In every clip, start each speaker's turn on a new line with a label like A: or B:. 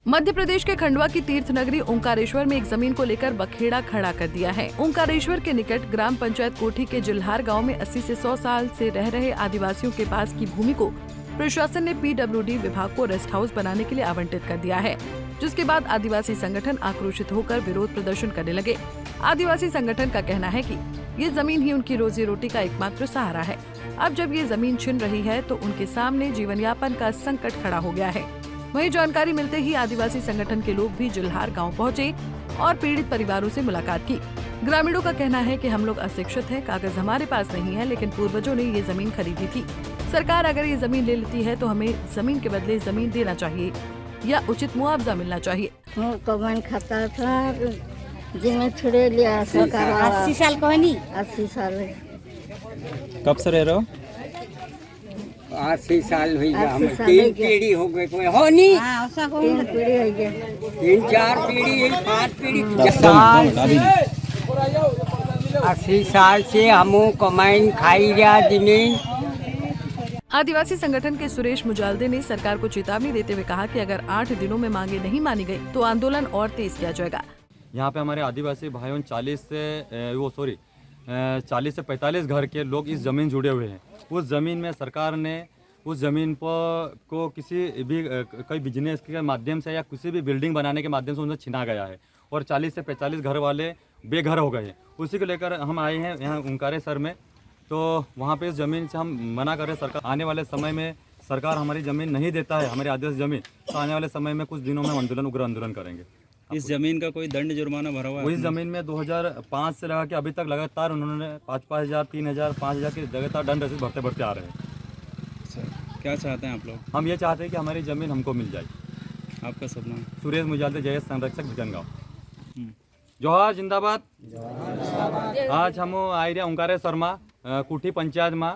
A: मध्य प्रदेश के खंडवा की तीर्थ नगरी ओंकारेश्वर में एक जमीन को लेकर बखेड़ा खड़ा कर दिया है। ओंकारेश्वर के निकट ग्राम पंचायत कोठी के जिल्हार गांव में 80 से 100 साल से रह रहे आदिवासियों के पास की भूमि को प्रशासन ने पीडब्ल्यूडी विभाग को रेस्ट हाउस बनाने के लिए आवंटित कर दिया है, जिसके बाद आदिवासी संगठन आक्रोशित होकर विरोध प्रदर्शन करने लगे। आदिवासी संगठन का कहना है कि ये जमीन ही उनकी रोजी रोटी का एकमात्र सहारा है। अब जब ये जमीन छिन रही है तो उनके सामने जीवन यापन का संकट खड़ा हो गया है। वहीं जानकारी मिलते ही आदिवासी संगठन के लोग भी जिल्हार गांव पहुंचे और पीड़ित परिवारों से मुलाकात की। ग्रामीणों का कहना है कि हम लोग अशिक्षित हैं, कागज हमारे पास नहीं है, लेकिन पूर्वजों ने ये जमीन खरीदी थी। सरकार अगर ये जमीन ले लेती है तो हमें जमीन के बदले जमीन देना चाहिए या उचित मुआवजा मिलना चाहिए।
B: कमान खाता था जिनमें छुड़े लिया सरकार
C: 80 साल को नहीं
B: 80 साल।
D: कब से रह रहे हो?
E: 80 साल हुई गया, हम
B: 80 साल
E: तीन
B: हो गया।
E: पीढ़ी हो गई, कोई हो नहीं,
B: तीन पीढ़ी हो गया,
E: 3-4 पीढ़ी 5 पीढ़ी। 80 साल से हम कमाइन खाई रहा जमीन।
A: आदिवासी संगठन के सुरेश मुजालदे ने सरकार को चेतावनी देते हुए कहा कि अगर 8 दिनों में मांगे नहीं मानी गई तो आंदोलन और तेज किया जाएगा।
D: यहाँ पे हमारे आदिवासी भाइयों 40 से 45 घर के लोग इस ज़मीन जुड़े हुए हैं। उस ज़मीन में सरकार ने उस ज़मीन पर को किसी भी कोई बिजनेस के माध्यम से या किसी भी बिल्डिंग बनाने के माध्यम से उन्हें छीना गया है और 40 से 45 घर वाले बेघर हो गए हैं। उसी को लेकर हम आए हैं यहाँ ओंकारेश्वर में, तो वहाँ पे इस ज़मीन से हम मना कर रहे हैं। सरकार आने वाले समय में सरकार हमारी ज़मीन नहीं देता है, हमारी आदिवासी ज़मीन, तो आने वाले समय में कुछ दिनों में हम उग्र आंदोलन करेंगे।
F: इस जमीन का कोई दंड जुर्माना भरा हुआ है?
D: इस जमीन में 2005 से लगा के अभी तक लगातार उन्होंने 5,000, 3,000, 5,000 की लगातार दंड रसीद भरते आ रहे हैं।
F: क्या चाहते हैं आप लोग?
D: हम ये चाहते हैं कि हमारी ज़मीन हमको मिल जाए।
F: आपका सपना?
D: सुरेश मुजालदे, जय संरक्षक भिजनगांव। जोहार जिंदाबाद। आज हम आए रहे ओंकारेश्वर में कुठी पंचायत में,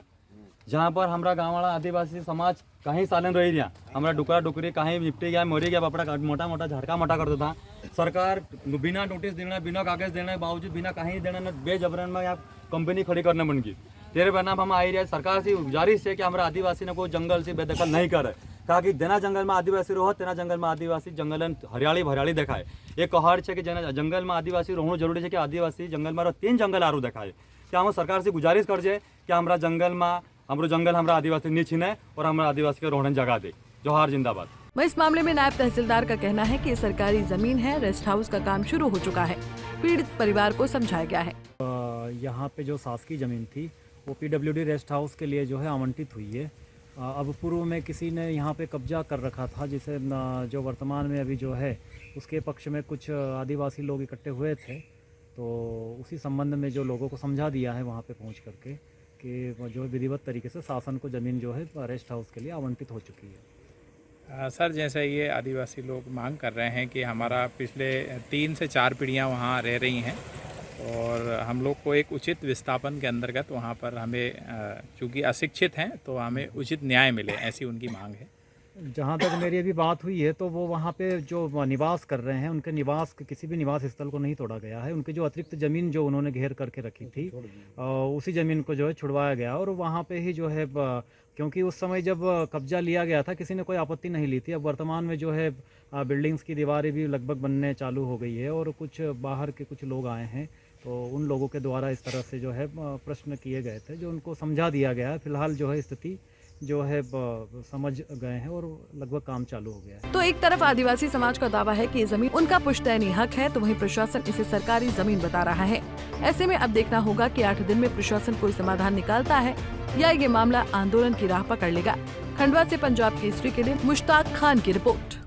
D: जहाँ पर हमारा गाँव वाला आदिवासी समाज कहीं सालन रही रहा। हमारा डुकरा डुकरी कहीं निपटी गया, मरी गया, बापड़ा मोटा मोटा झटका मोटा करता था। सरकार बिना नोटिस देना, बिना कागज देने के बावजूद, बिना कहीं देना बेजबरन में यहाँ कंपनी खड़ी करने बन गई। तेरे बनाम हम आई रहे सरकार से गुजारिश है कि हमारा आदिवासी ने कोई जंगल से बेदखल नहीं करे। कहा कि देना जंगल में आदिवासी रहो, तेना जंगल में आदिवासी जंगल हरियाली भरियाली देखाए। एक कहर है कि जंगल में आदिवासी रहना जरूरी है कि आदिवासी जंगल में 3 जंगल आरू देखाए। क्या हम सरकार से गुजारिश कर जाए कि हमारा जंगल में हमारा आदिवासी नहीं छीने और हमारा आदिवासी के रोहन जगह दे। जोहार जिंदाबाद।
A: वह इस मामले में नायब तहसीलदार का कहना है कि सरकारी जमीन है, रेस्ट हाउस का काम शुरू हो चुका है। पीड़ित परिवार को समझाया गया है।
G: यहाँ पे जो शासकीय ज़मीन थी वो पीडब्ल्यूडी रेस्ट हाउस के लिए जो है आवंटित हुई है। अब पूर्व में किसी ने यहाँ पे कब्जा कर रखा था, जिसे जो वर्तमान में अभी जो है उसके पक्ष में कुछ आदिवासी लोग इकट्ठे हुए थे, तो उसी संबंध में जो लोगों को समझा दिया है वहाँ पे पहुँच करके कि जो विधिवत तरीके से शासन को ज़मीन जो है रेस्ट हाउस के लिए आवंटित हो चुकी है।
H: सर, जैसे ये आदिवासी लोग मांग कर रहे हैं कि हमारा पिछले 3 से 4 पीढ़ियाँ वहाँ रह रही हैं और हम लोग को एक उचित विस्थापन के अंतर्गत वहाँ पर हमें, चूँकि अशिक्षित हैं, तो हमें उचित न्याय मिले, ऐसी उनकी मांग है।
G: जहाँ तक मेरी अभी बात हुई है तो वो वहाँ पे जो निवास कर रहे हैं, उनके निवास किसी भी निवास स्थल को नहीं तोड़ा गया है। उनकी जो अतिरिक्त ज़मीन जो उन्होंने घेर करके रखी थी, उसी ज़मीन को जो है छुड़वाया गया और वहाँ पे ही जो है, क्योंकि उस समय जब कब्जा लिया गया था किसी ने कोई आपत्ति नहीं ली थी। अब वर्तमान में जो है बिल्डिंग्स की दीवारें भी लगभग बनने चालू हो गई है और कुछ बाहर के कुछ लोग आए हैं, तो उन लोगों के द्वारा इस तरह से जो है प्रश्न किए गए थे, जो उनको समझा दिया गया है। फिलहाल जो है स्थिति जो है समझ गए हैं और लगभग काम चालू हो गया है।
A: तो एक तरफ आदिवासी समाज का दावा है कि ये जमीन उनका पुश्तैनी हक है, तो वहीं प्रशासन इसे सरकारी जमीन बता रहा है। ऐसे में अब देखना होगा कि 8 दिन में प्रशासन कोई समाधान निकालता है या ये मामला आंदोलन की राह पकड़ लेगा। खंडवा से पंजाब केसरी के लिए मुश्ताक खान की रिपोर्ट।